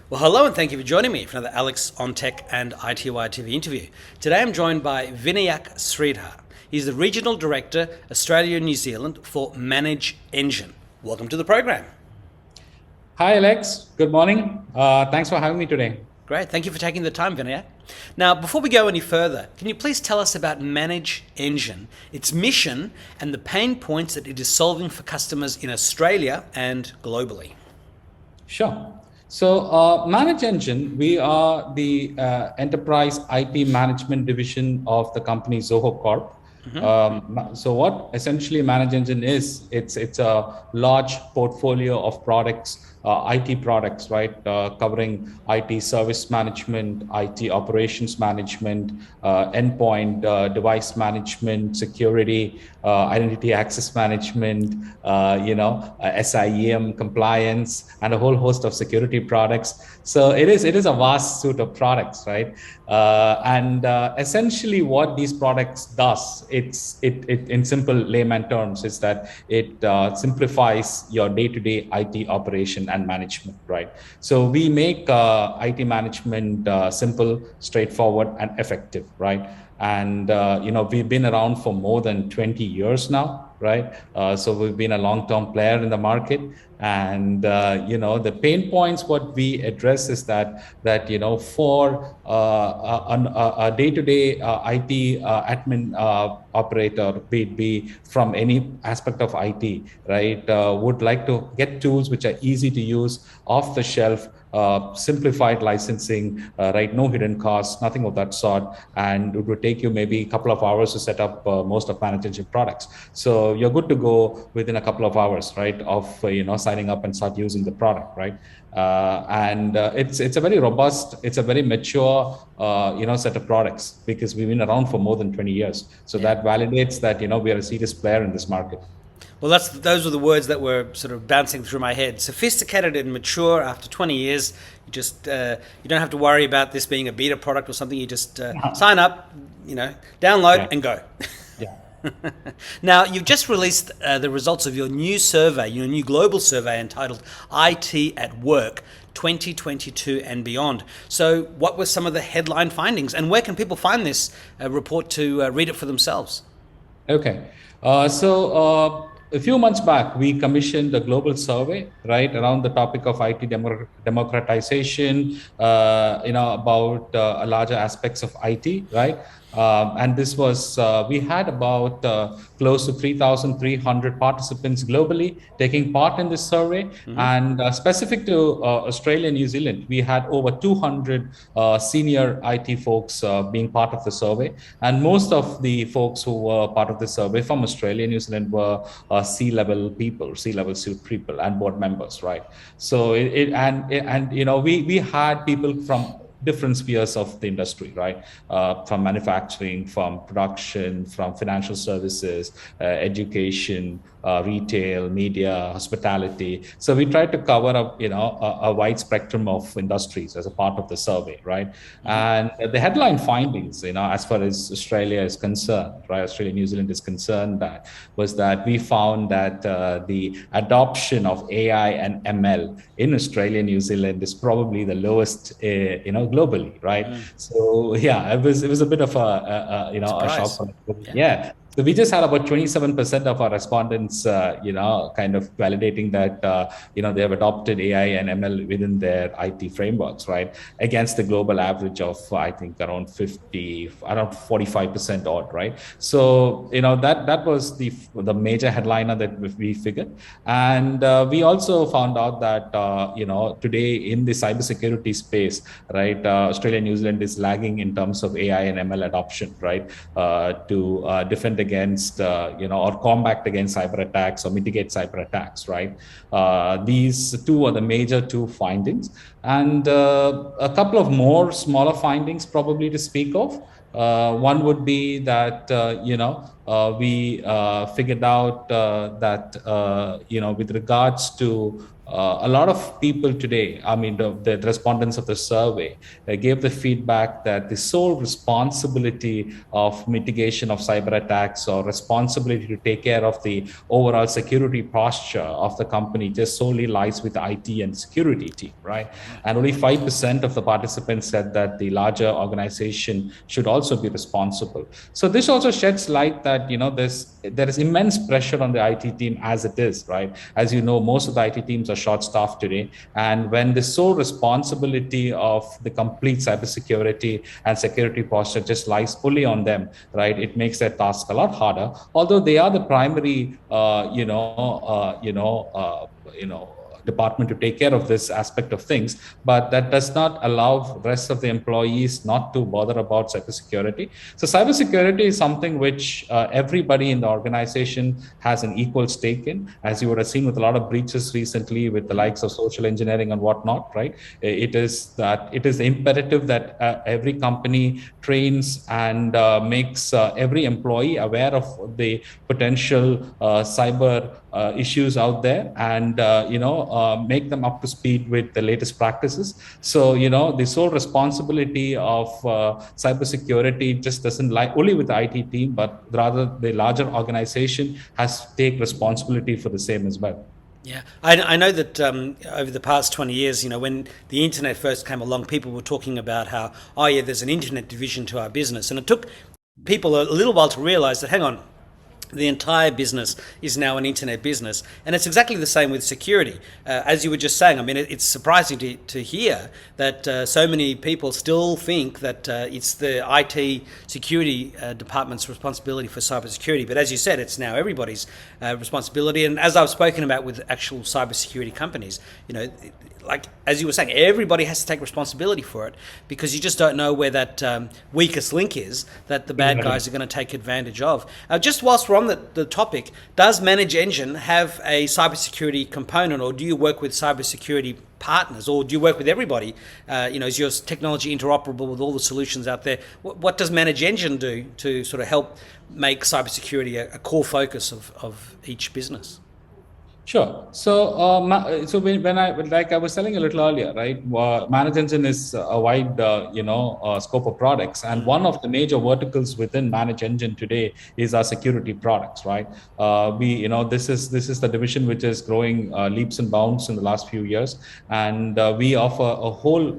Well, hello and thank you for joining me for another Alex on Tech and iTWireTV interview. Today I'm joined by Vinayak Sreedhar. He's the Regional Director, Australia and New Zealand for ManageEngine. Welcome to the program. Hi, Alex. Good morning. Thanks for having me today. Great. Thank you for taking the time, Vinayak. Now, before we go any further, can you please tell us about ManageEngine, its mission, and the pain points that it is solving for customers in Australia and globally? Sure. So, ManageEngine, we are the enterprise IT management division of the company Zoho Corp. So what essentially ManageEngine is, it's a large portfolio of products, IT products, right? Covering IT service management, IT operations management, endpoint device management, security, identity access management, SIEM compliance, and a whole host of security products. So it is a vast suite of products, right? And essentially what these products does, it in simple layman terms is that it simplifies your day-to-day IT operation and management, right? So we make IT management simple, straightforward, and effective, right? And we've been around for more than 20 years now, right? So we've been a long-term player in the market, and the pain points what we address is that for a day-to-day IT admin operator, be it be from any aspect of IT, right, would like to get tools which are easy to use, off the shelf, simplified licensing, right? No hidden costs, nothing of that sort. And it would take you maybe a couple of hours to set up most of ManageEngine products. So you're good to go within a couple of hours, right? Of, signing up and start using the product, right? It's a very robust, it's a very mature, set of products, because we've been around for more than 20 years. So that validates that, we are a serious player in this market. Well, those were the words that were sort of bouncing through my head. Sophisticated and mature after 20 years. You just you don't have to worry about this being a beta product or something. You just sign up, download and go. Yeah. Now, you've just released the results of your new survey, your new global survey entitled IT at Work 2022 and beyond. So what were some of the headline findings, and where can people find this report to read it for themselves? Okay. A few months back, we commissioned a global survey, right, around the topic of IT democratization, about larger aspects of IT, right? And this was, we had about close to 3,300 participants globally taking part in this survey. And specific to Australia and New Zealand, we had over 200 senior IT folks being part of the survey. And most of the folks who were part of the survey from Australia and New Zealand were C-level people, C-level suite people, and board members, right? So we had people from different spheres of the industry, right? From manufacturing, from production, from financial services, education, retail, media, hospitality. So we tried to cover up, a wide spectrum of industries as a part of the survey, right? And the headline findings, as far as Australia is concerned, right, Australia, New Zealand is concerned, that we found that the adoption of AI and ML in Australia, New Zealand is probably the lowest, globally, right? So yeah, it was a bit of a shock. Yeah. So we just had about 27% of our respondents, kind of validating that, they have adopted AI and ML within their IT frameworks, right? Against the global average of, I think, around 45% odd, right? So, that was the major headliner that we figured. And we also found out that, today in the cybersecurity space, right, Australia and New Zealand is lagging in terms of AI and ML adoption, right? To defend against, or combat against cyber attacks or mitigate cyber attacks, right? These two are the major two findings. And a couple of more smaller findings probably to speak of. One would be that, we figured out that, with regards to a lot of people today, I mean, the respondents of the survey, gave the feedback that the sole responsibility of mitigation of cyber attacks or responsibility to take care of the overall security posture of the company just solely lies with the IT and security team, right? And only 5% of the participants said that the larger organization should also be responsible. So this also sheds light that, there is immense pressure on the IT team as it is, right? As you know, most of the IT teams are short-staffed today. And when the sole responsibility of the complete cybersecurity and security posture just lies fully on them, right, it makes their task a lot harder. Although they are the primary, department to take care of this aspect of things, but that does not allow the rest of the employees not to bother about cybersecurity. So cybersecurity is something which everybody in the organization has an equal stake in, as you would have seen with a lot of breaches recently with the likes of social engineering and whatnot, right? It is imperative that every company trains and makes every employee aware of the potential cyber issues out there, and make them up to speed with the latest practices. So the sole responsibility of cybersecurity just doesn't lie only with the IT team, but rather the larger organization has to take responsibility for the same as well. Yeah, I know that over the past 20 years, when the internet first came along, people were talking about how, oh yeah, there's an internet division to our business. And it took people a little while to realize that, hang on, the entire business is now an internet business. And it's exactly the same with security. As you were just saying, I mean, it's surprising to hear that so many people still think that it's the IT security department's responsibility for cybersecurity. But as you said, it's now everybody's responsibility. And as I've spoken about with actual cybersecurity companies, like as you were saying, everybody has to take responsibility for it, because you just don't know where that weakest link is that the bad guys are going to take advantage of. Just whilst we're on the topic, does ManageEngine have a cybersecurity component, or do you work with cybersecurity partners, or do you work with everybody? Is your technology interoperable with all the solutions out there? What does ManageEngine do to sort of help make cybersecurity a core focus of each business? Sure. So when I was telling a little earlier, right? ManageEngine is a wide scope of products, and one of the major verticals within ManageEngine today is our security products, right? This is the division which is growing leaps and bounds in the last few years, and we offer a whole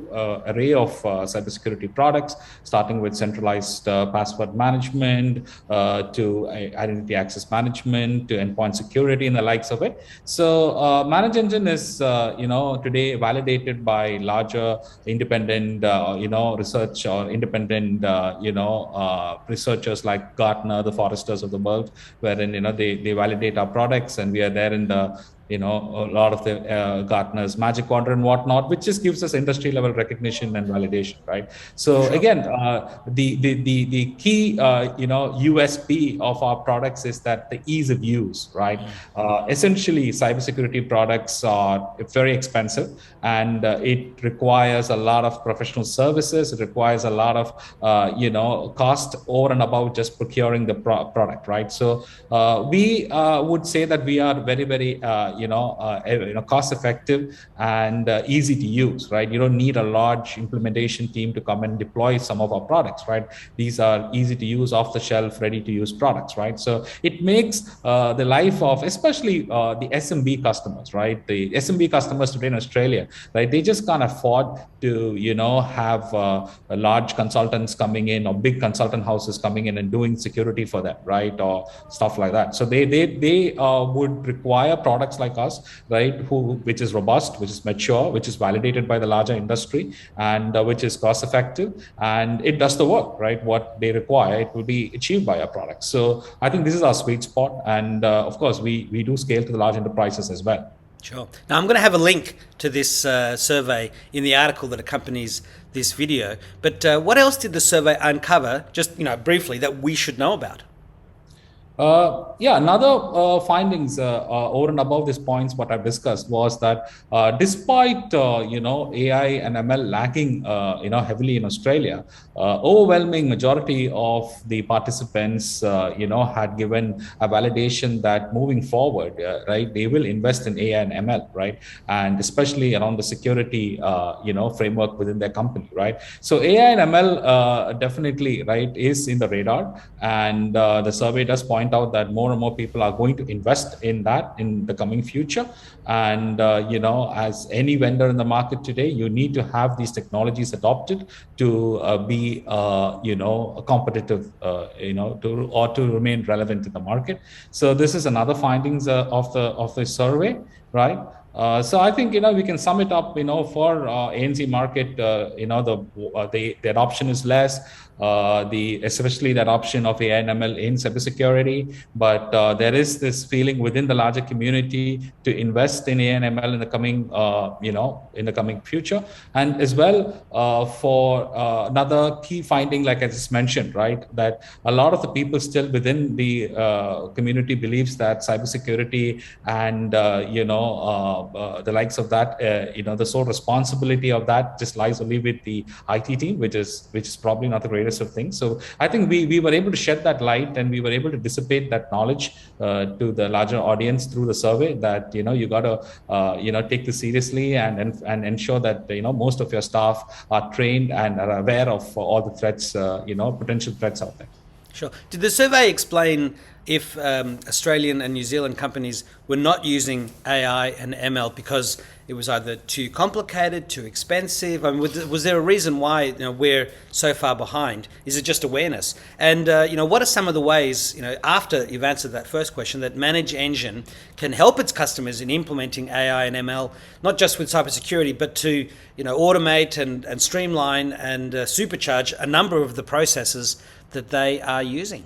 array of cybersecurity products, starting with centralized password management to identity access management to endpoint security and the likes of it. So ManageEngine is, today validated by larger independent, research or independent, researchers like Gartner, the Foresters of the world, wherein, they validate our products, and we are there in the a lot of the Gartner's Magic Quadrant and whatnot, which just gives us industry level recognition and validation, right? So sure. Again, the key USP of our products is that the ease of use, right? Essentially, cybersecurity products are very expensive, and it requires a lot of professional services. It requires a lot of cost over and above just procuring the product, right? So we would say that we are very, very cost effective and easy to use, right? You don't need a large implementation team to come and deploy some of our products, right? These are easy to use, off the shelf, ready to use products, right? So it makes the life of especially the SMB customers, right? The SMB customers today in Australia, right? They just can't afford to, have large consultants coming in or big consultant houses coming in and doing security for them, right? Or stuff like that. So they would require products like us, right? Which is robust, which is mature, which is validated by the larger industry, and which is cost effective, and it does the work, right? What they require, it will be achieved by our products. So I think this is our sweet spot, and of course, we do scale to the large enterprises as well. Sure. Now I'm going to have a link to this survey in the article that accompanies this video. But what else did the survey uncover, just briefly, that we should know about? Yeah, another findings over and above these points, what I've discussed was that despite AI and ML lagging heavily in Australia, overwhelming majority of the participants had given a validation that moving forward, right, they will invest in AI and ML, right, and especially around the security framework within their company, right. So AI and ML definitely, right, is in the radar, and the survey does point out that more and more people are going to invest in that in the coming future. And as any vendor in the market today, you need to have these technologies adopted to be competitive, to remain relevant in the market. So this is another findings of the survey, right. So I think we can sum it up. For ANZ market, the adoption is less. Especially the adoption of AI and ML in cybersecurity, but there is this feeling within the larger community to invest in AI and ML in the coming future. And as well, for another key finding, like I just mentioned, right, that a lot of the people still within the community believes that cybersecurity and the likes of that, the sole responsibility of that just lies only with the IT team, which is probably not the greatest of things. So I think we were able to shed that light, and we were able to dissipate that knowledge to the larger audience through the survey, that you got to take this seriously and ensure that most of your staff are trained and are aware of all the threats, potential threats out there. Sure. Did the survey explain if Australian and New Zealand companies were not using AI and ML because it was either too complicated, too expensive? I mean, was there a reason why we're so far behind? Is it just awareness? And what are some of the ways, after you've answered that first question, that ManageEngine can help its customers in implementing AI and ML, not just with cybersecurity, but to automate and streamline and supercharge a number of the processes that they are using?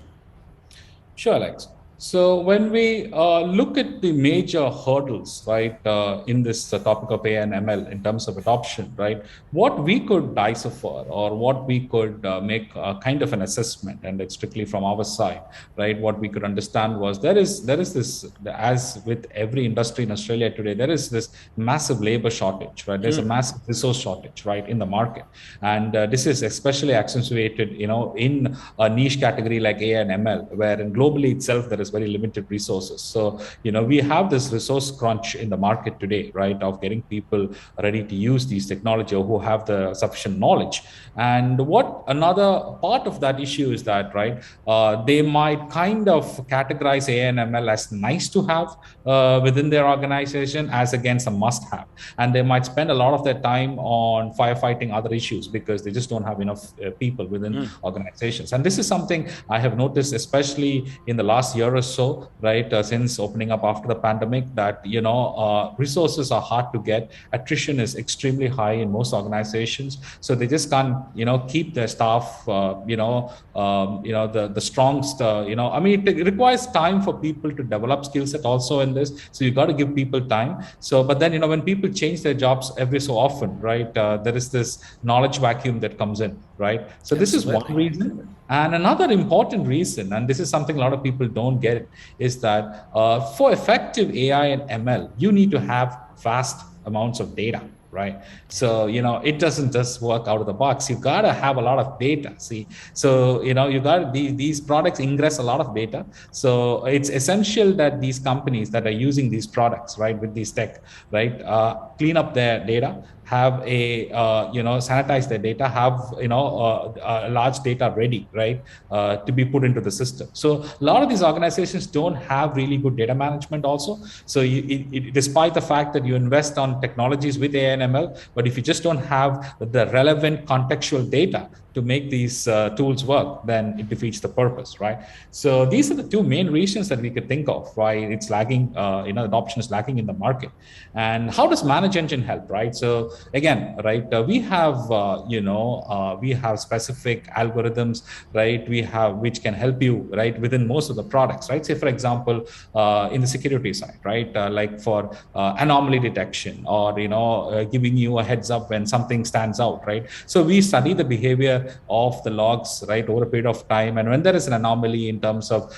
Sure, Alex. So when we look at the major hurdles, right, in this topic of AI and ML in terms of adoption, right, what we could decipher or what we could make kind of an assessment, and it's strictly from our side, right, what we could understand was there is this, as with every industry in Australia today, there is this massive labor shortage, right? There's a massive resource shortage, right, in the market, and this is especially accentuated, in a niche category like AI and ML, where globally itself there is very limited resources. So, we have this resource crunch in the market today, right, of getting people ready to use these technology or who have the sufficient knowledge. And what another part of that issue is that, right, they might kind of categorize AI and ML as nice to have within their organization as against a must have. And they might spend a lot of their time on firefighting other issues because they just don't have enough people within organizations. And this is something I have noticed, especially in the last year or so, right, since opening up after the pandemic, that resources are hard to get. Attrition is extremely high in most organizations, so they just can't keep their staff, the strong stuff. I mean, it requires time for people to develop skill set also in this, so you got to give people time. So but then when people change their jobs every so often, right, there is this knowledge vacuum that comes in, right? So this is one reason. And another important reason, and this is something a lot of people don't get, is that for effective AI and ML, you need to have vast amounts of data, right? So, it doesn't just work out of the box. You got to have a lot of data. See, so, you got these products ingress a lot of data. So it's essential that these companies that are using these products, right, with these tech, right, clean up their data, have a sanitize their data, have a large data ready, right, to be put into the system. So a lot of these organizations don't have really good data management also. So despite the fact that you invest on technologies with AI and ML, but if you just don't have the relevant contextual data to make these tools work, then it defeats the purpose, right? So these are the two main reasons that we could think of why it's lagging, adoption is lacking in the market. And how does ManageEngine help, right? So again, right, we have specific algorithms, right, which can help you, right, within most of the products, right? Say for example, in the security side, right, like for anomaly detection, or giving you a heads up when something stands out, right? So we study the behavior care of the logs, right, over a period of time. And when there is an anomaly in terms of,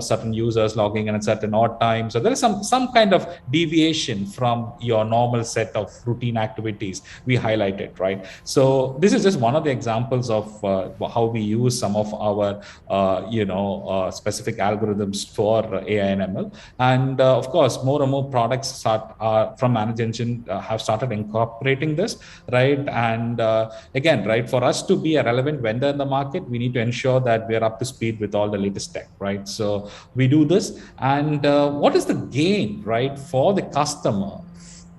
certain users logging in at certain odd times, so there is some kind of deviation from your normal set of routine activities, we highlight it, right? So this is just one of the examples of how we use some of our, specific algorithms for AI and ML. And of course, more and more products from ManageEngine have started incorporating this, right? And again, right, for us to be a relevant vendor in the market, we need to ensure that we are up to speed with all the latest tech, right? So we do this. And what is the gain, right, for the customer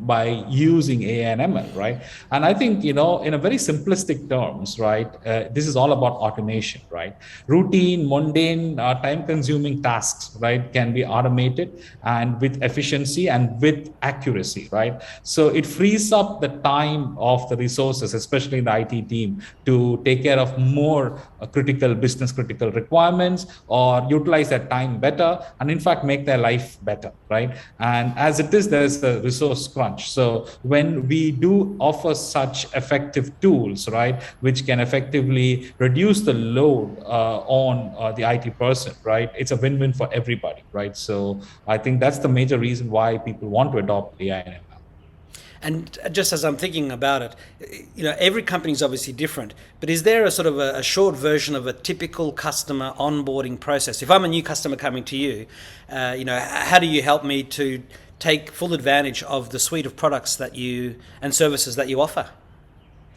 by using AI and ML, right? And I think, in a very simplistic terms, right, this is all about automation, right? Routine, mundane, time-consuming tasks, right, can be automated and with efficiency and with accuracy, right? So it frees up the time of the resources, especially in the IT team, to take care of more business critical requirements, or utilize their time better, and in fact make their life better, right? And as it is, there's a resource crunch. So when we do offer such effective tools, right, which can effectively reduce the load on the IT person, right, it's a win-win for everybody, right? So I think that's the major reason why people want to adopt AI and ML. And just as I'm thinking about it, every company is obviously different, but is there a sort of a short version of a typical customer onboarding process? If I'm a new customer coming to you, how do you help me to take full advantage of the suite of products and services that you offer?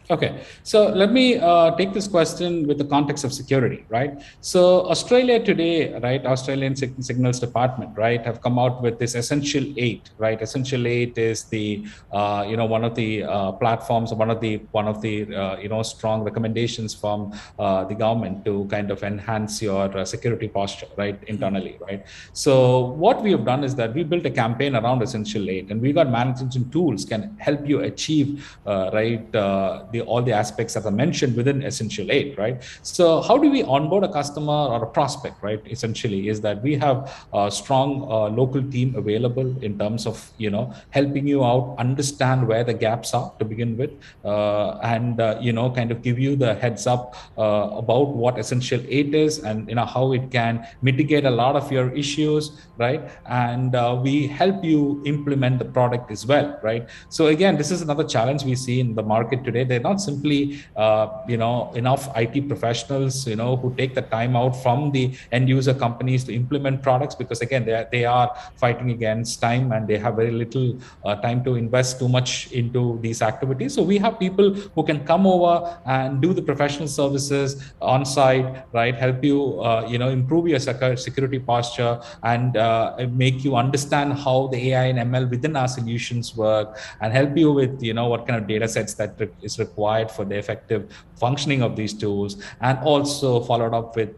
Okay, so let me take this question with the context of security, right? So Australia today, right, Australian Signals Department, right, have come out with this Essential 8, right? Essential 8 is the, one of the platforms, one of the strong recommendations from the government to kind of enhance your security posture, right, internally, right? So what we have done is that we built a campaign around Essential 8, and we got management tools can help you achieve, all the aspects that are mentioned within Essential 8, right? So how do we onboard a customer or a prospect, right? Essentially is that we have a strong local team available in terms of, helping you out, understand where the gaps are to begin with, and, kind of give you the heads up about what Essential 8 is, and, how it can mitigate a lot of your issues, right? And we help you implement the product as well, right? So again, this is another challenge we see in the market today. They're not simply, enough IT professionals, who take the time out from the end user companies to implement products, because again, they are fighting against time, and they have very little time to invest too much into these activities. So we have people who can come over and do the professional services on site, right? Help you, improve your security posture, and make you understand how the AI and ML within our solutions work, and help you with, what kind of data sets that is required for the effective functioning of these tools, and also followed up with,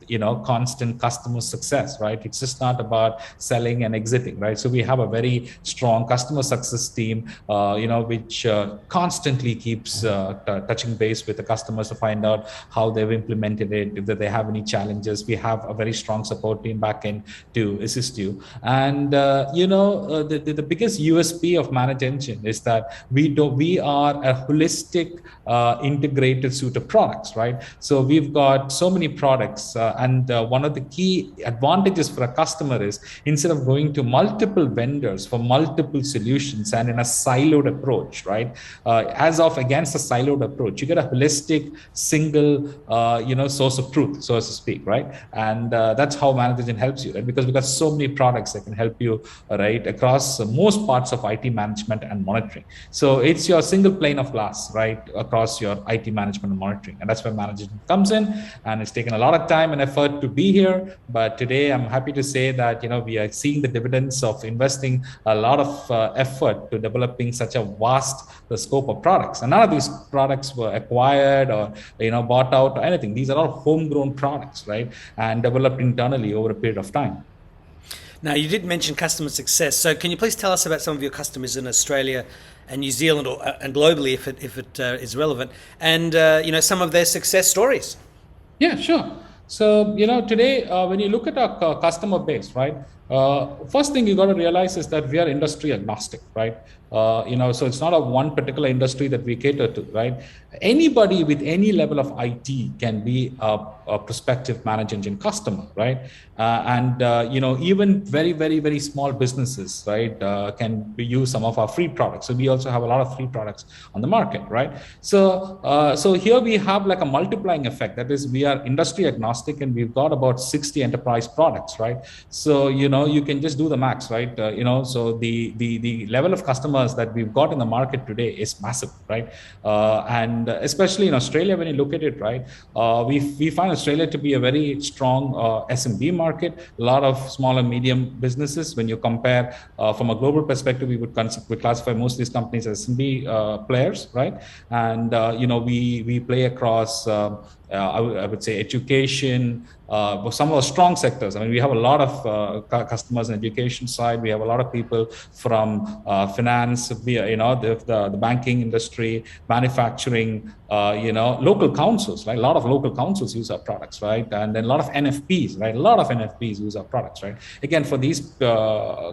constant customer success, right? It's just not about selling and exiting, right? So we have a very strong customer success team, which constantly keeps touching base with the customers to find out how they've implemented it, if they have any challenges. We have a very strong support team back end to assist you. And the biggest USP of ManageEngine is that we are a holistic, integrated suite of products, right? So we've got so many products, and one of the key advantages for a customer is, instead of going to multiple vendors for multiple solutions and in a siloed approach, right? As of against a siloed approach, you get a holistic, single, source of truth, so to speak, right? And that's how ManageEngine helps you, right? Because we've got so many products that can help you, right, across most parts of IT management and monitoring. So it's your single pane of glass, right, across your IT management and monitoring. And that's where ManageEngine comes in. And it's taken a lot of time and effort to be here. But today I'm happy to say that, we are seeing the dividends of investing a lot of effort to developing such a vast scope of products. And none of these products were acquired or, bought out or anything. These are all homegrown products, right? And developed internally over a period of time. Now, you did mention customer success. So can you please tell us about some of your customers in Australia and New Zealand, and globally, if it is relevant, and some of their success stories? Yeah, sure. So, today, when you look at our customer base, right, first thing you got to realize is that we are industry agnostic, right? So it's not a one particular industry that we cater to, right? Anybody with any level of IT can be a prospective ManageEngine customer, right? Even very, very, very small businesses, right, can use some of our free products. So we also have a lot of free products on the market, right? So here we have like a multiplying effect. That is, we are industry agnostic, and we've got about 60 enterprise products, right? So you can just do the max, right? So the level of customers that we've got in the market today is massive, right? And especially in Australia, when you look at it, right, we find Australia to be a very strong SMB market. A lot of small and medium businesses. When you compare from a global perspective, we would classify most of these companies as SMB players, right? And we play across I would say education, some of the strong sectors. I mean, we have a lot of customers in education side. We have a lot of people from finance, the banking industry, manufacturing, local councils, right? A lot of local councils use our products, right? And then a lot of NFPs, right? A lot of NFPs use our products, right? Again, for these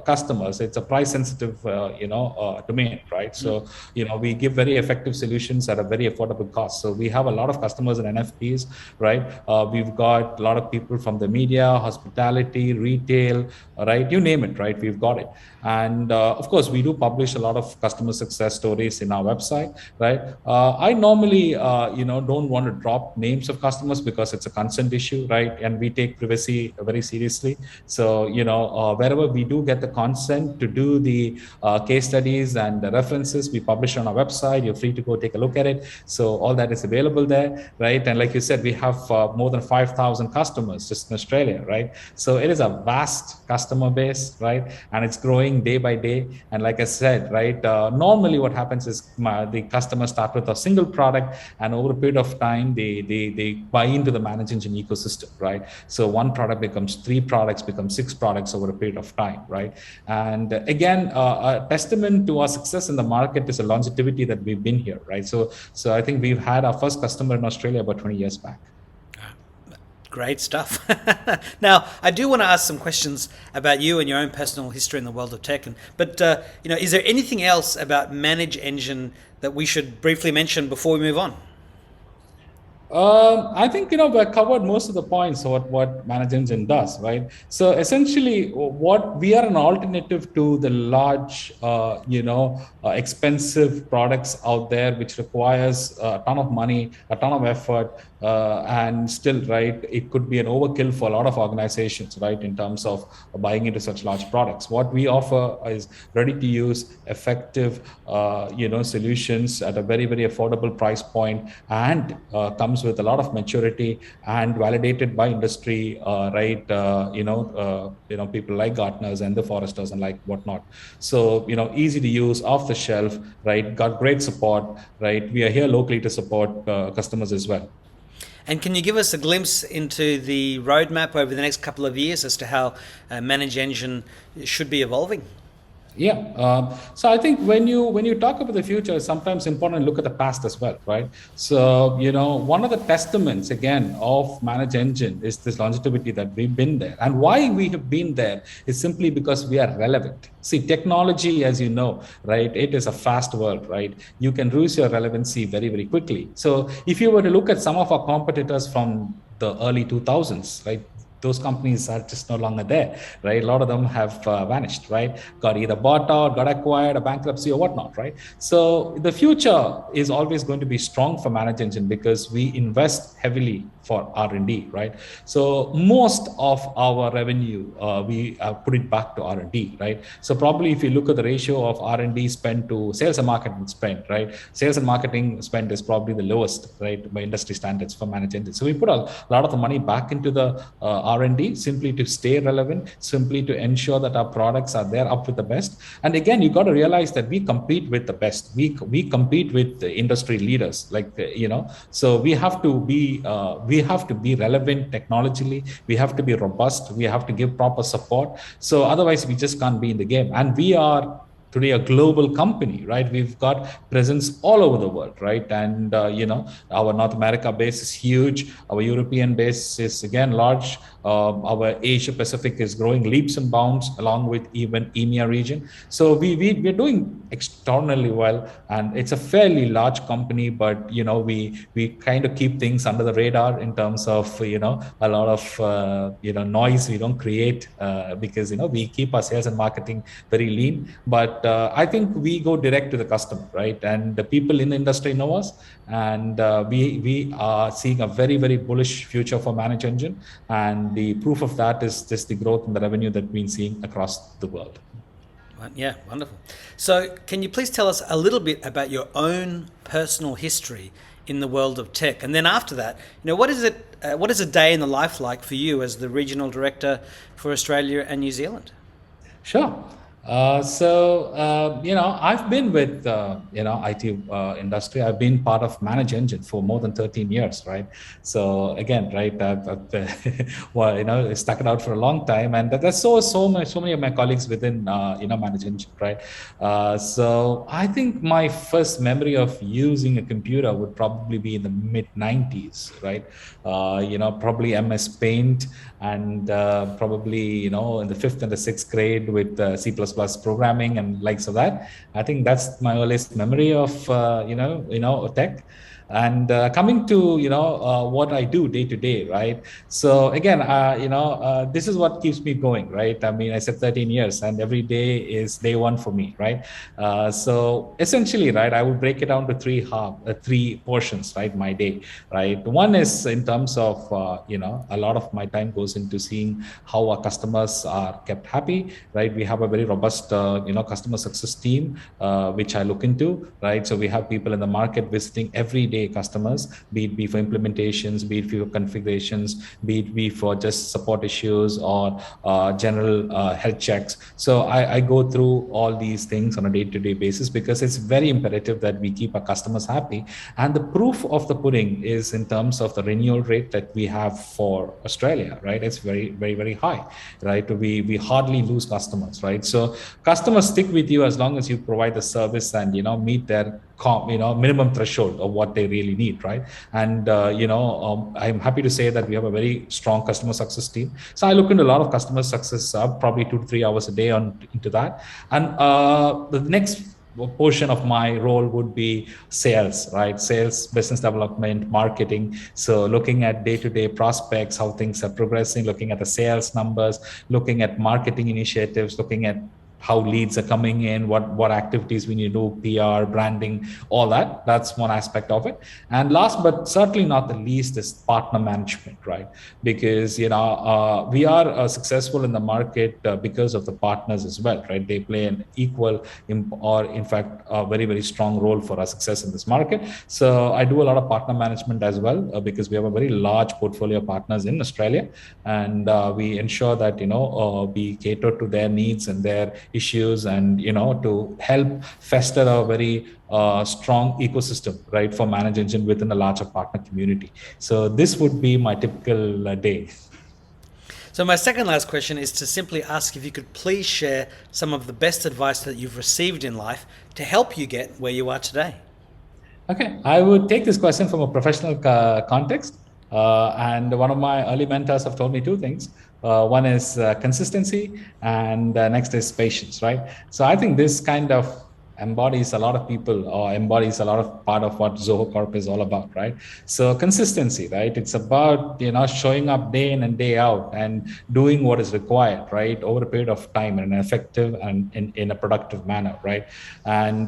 customers, it's a price sensitive, domain, right? So, we give very effective solutions at a very affordable cost. So we have a lot of customers in NFPs, right? We've got a lot of people from the media, hospitality, retail, right? You name it, right? We've got it. And of course, we do publish a lot of customer success stories in our website, right? I normally, don't want to drop names of customers because it's a consent issue, right? And we take privacy very seriously. So, wherever we do get the consent to do the case studies and the references, we publish on our website. You're free to go take a look at it. So all that is available there, right? And like you said, we have more than 5,000 customers just in Australia, right? So it is a vast customer base, right? And it's growing day by day. And like I said, right, normally what happens is the customers start with a single product, and over a period of time, they buy into the ManageEngine ecosystem, right? So one product becomes 3 products, becomes 6 products over a period of time, right? And again, a testament to our success in the market is the longevity that we've been here, right? So I think we've had our first customer in Australia about 20 years back. Great stuff. Now, I do want to ask some questions about you and your own personal history in the world of tech. But is there anything else about ManageEngine that we should briefly mention before we move on? I think we covered most of the points of what ManageEngine does, right? So essentially, what we are an alternative to the large, expensive products out there, which requires a ton of money, a ton of effort, and still, right, it could be an overkill for a lot of organizations, right, in terms of buying into such large products. What we offer is ready-to-use, effective, solutions at a very, very affordable price point, and comes with a lot of maturity and validated by industry, right? People like Gartners and the Foresters and like whatnot. So, easy to use, off the shelf, right? Got great support, right? We are here locally to support customers as well. And can you give us a glimpse into the roadmap over the next couple of years as to how ManageEngine should be evolving? Yeah. So I think when you talk about the future, it's sometimes important to look at the past as well, right? So, one of the testaments, again, of ManageEngine is this longevity that we've been there. And why we have been there is simply because we are relevant. See, technology, as you know, right, it is a fast world, right? You can lose your relevancy very, very quickly. So if you were to look at some of our competitors from the early 2000s, right, those companies are just no longer there, right? A lot of them have vanished, right? Got either bought out, got acquired, a bankruptcy or whatnot, right? So the future is always going to be strong for ManageEngine because we invest heavily for R&D, right? So most of our revenue, we put it back to R&D, right? So probably if you look at the ratio of R&D spend to sales and marketing spend, right? Sales and marketing spend is probably the lowest, right, by industry standards for ManageEngine. So we put a lot of the money back into the R&D simply to stay relevant, simply to ensure that our products are there up with the best. And again, you got to realize that we compete with the best. We compete with the industry leaders, like so we have to be relevant technologically. We have to be robust. We have to give proper support. So otherwise, we just can't be in the game. And we are today a global company, right? We've got presence all over the world, right? And our North America base is huge. Our European base is again large. Our Asia Pacific is growing leaps and bounds, along with even EMEA region. So we're doing extraordinarily well, and it's a fairly large company. But we kind of keep things under the radar in terms of a lot of noise we don't create, because we keep our sales and marketing very lean. But I think we go direct to the customer, right? And the people in the industry know us, and we are seeing a very, very bullish future for ManageEngine. And the proof of that is just the growth in the revenue that we've been seeing across the world. Yeah, wonderful. So, can you please tell us a little bit about your own personal history in the world of tech? And then after that, what is it? What is a day in the life like for you as the regional director for Australia and New Zealand? Sure. I've been with IT industry. I've been part of ManageEngine for more than 13 years, right? So again, right, I've stuck it out for a long time, and there's so many of my colleagues within ManageEngine, right? So I think my first memory of using a computer would probably be in the mid 90s, right? Probably MS Paint, and probably in the 5th and the 6th grade with C++ programming and likes of that. I think that's my earliest memory of tech. And coming to what I do day to day, right? So again, this is what keeps me going, right? I mean, I said 13 years, and every day is day one for me, right? So essentially, right, I would break it down to three portions, right? My day, right? One is in terms of a lot of my time goes into seeing how our customers are kept happy, right? We have a very robust customer success team, which I look into, right? So we have people in the market visiting every day customers, be it for implementations, be it for configurations, be it for just support issues or general health checks. So I go through all these things on a day-to-day basis, because it's very imperative that we keep our customers happy. And the proof of the pudding is in terms of the renewal rate that we have for Australia, right? It's very, very, very high, right? We hardly lose customers, right? So customers stick with you as long as you provide the service and meet their minimum threshold of what they really need, right? And I'm happy to say that we have a very strong customer success team. So I look into a lot of customer success, probably 2 to 3 hours a day into that. And the next portion of my role would be sales, right? Sales, business development, marketing. So looking at day-to-day prospects, how things are progressing, looking at the sales numbers, looking at marketing initiatives, looking at how leads are coming in, what activities we need to do, PR, branding, all that. That's one aspect of it. And last but certainly not the least is partner management, right? Because we are successful in the market because of the partners as well, right? They play an equal or in fact a very, very strong role for our success in this market. So I do a lot of partner management as well, because we have a very large portfolio of partners in Australia, and we ensure that we cater to their needs and their issues, and to help fester a very strong ecosystem, right, for ManageEngine within a larger partner community. So this would be my typical day. So my second last question is to simply ask if you could please share some of the best advice that you've received in life to help you get where you are today. Okay, I would take this question from a professional context. And one of my early mentors have told me two things. One is consistency, and next is patience, right? So I think this kind of embodies a lot of people, or embodies a lot of part of what Zoho Corp is all about, right? So consistency, right? It's about showing up day in and day out and doing what is required, right, over a period of time in an effective and in a productive manner, right? And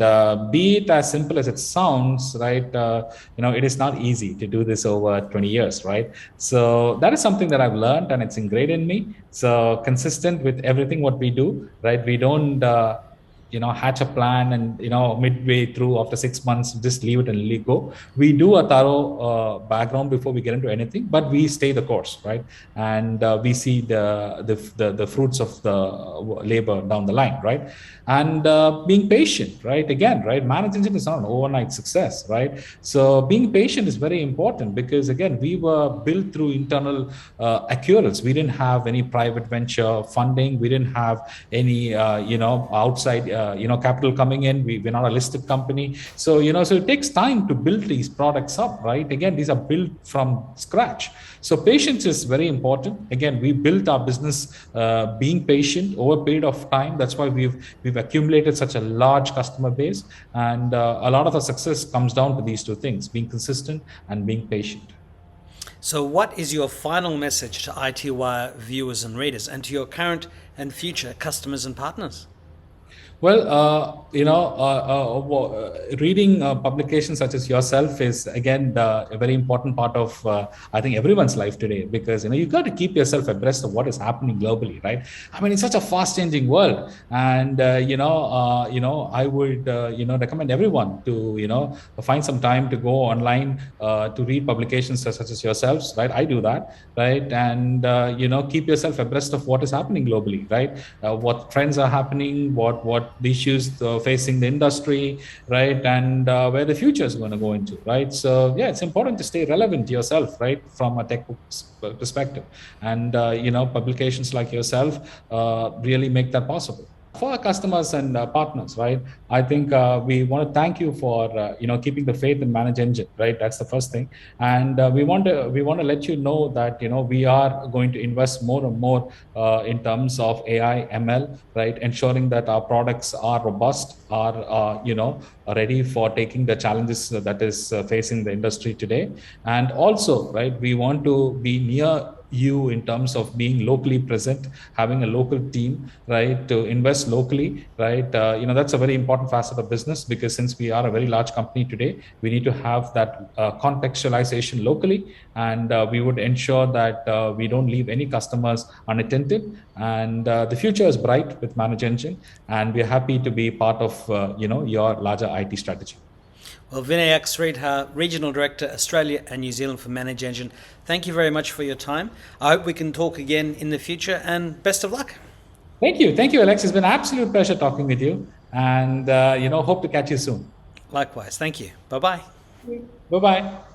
be it as simple as it sounds, right? It is not easy to do this over 20 years, right? So that is something that I've learned, and it's ingrained in me. So consistent with everything what we do, right? We don't hatch a plan and midway through after 6 months just leave it and let go. We do a thorough background before we get into anything, but we stay the course, right? And we see the fruits of the labor down the line, right? And being patient, right? Again, right, ManageEngine is not an overnight success, right? So being patient is very important, because again, we were built through internal accruals. We didn't have any private venture funding. We didn't have any outside capital coming in. We're not a listed company. So, so it takes time to build these products up, right? Again, these are built from scratch. So patience is very important. Again, we built our business being patient over a period of time. That's why we've accumulated such a large customer base. And a lot of the success comes down to these two things, being consistent and being patient. So, what is your final message to IT Wire viewers and readers, and to your current and future customers and partners? Well, reading publications such as yourself is again a very important part of I think everyone's life today, because you got to keep yourself abreast of what is happening globally, right? I mean, it's such a fast-changing world, and I would recommend everyone to find some time to go online to read publications such as yourselves, right? I do that, right? And keep yourself abreast of what is happening globally, right? What trends are happening, what the issues facing the industry, right? And where the future is going to go into, right? So yeah, it's important to stay relevant yourself, right? From a tech perspective. And, publications like yourself really make that possible. For our customers and partners, right? I think we want to thank you for keeping the faith in ManageEngine, right? That's the first thing, and we want to let you know that we are going to invest more and more in terms of AI, ML, right? Ensuring that our products are robust, are ready for taking the challenges that is facing the industry today, and also, right, we want to be near you in terms of being locally present, having a local team, right, to invest locally, right? That's a very important facet of business, because since we are a very large company today, we need to have that contextualization locally, and we would ensure that we don't leave any customers unattended. And the future is bright with ManageEngine, and we're happy to be part of your larger IT strategy. Well, Vinayak Sreedhar, Regional Director, Australia and New Zealand for ManageEngine, thank you very much for your time. I hope we can talk again in the future, and best of luck. Thank you, Alex. It's been an absolute pleasure talking with you, and hope to catch you soon. Likewise, thank you. Bye-bye. Bye-bye.